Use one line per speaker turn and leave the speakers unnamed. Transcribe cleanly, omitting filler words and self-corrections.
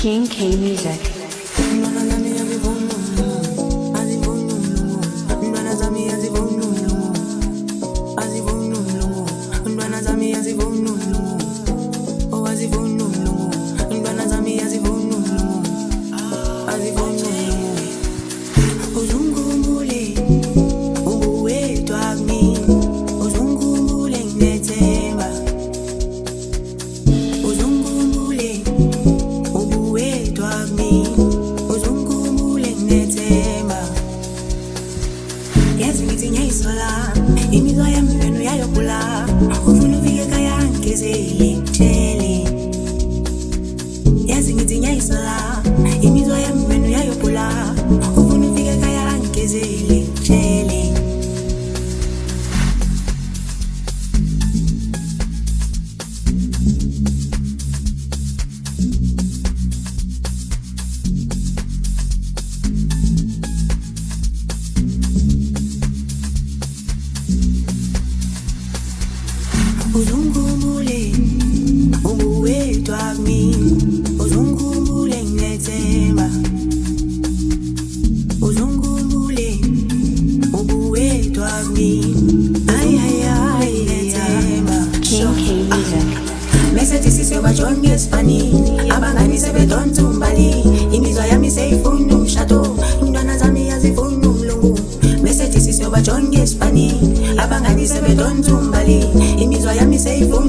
King K Music.
Imizwa yami wenu yayokula ufuna ufike kaya ngizile tshele yazi ngithi ngiyayisola imizwa yami wenu yayokula ufuna ufike kaya ngizile tshele uzungumule ubuwethu ami uzungumule ngethemba uzungumule ubuwethu ami ay ngethemba
King K Music.
message sisebajonge esifanini abangani sebedontumbali imizwa yami seyifuna umshado umntwana zami yazifuna umlungu message sisebajonge esifanini abangani sebedontumbali imizwa yami seyifuna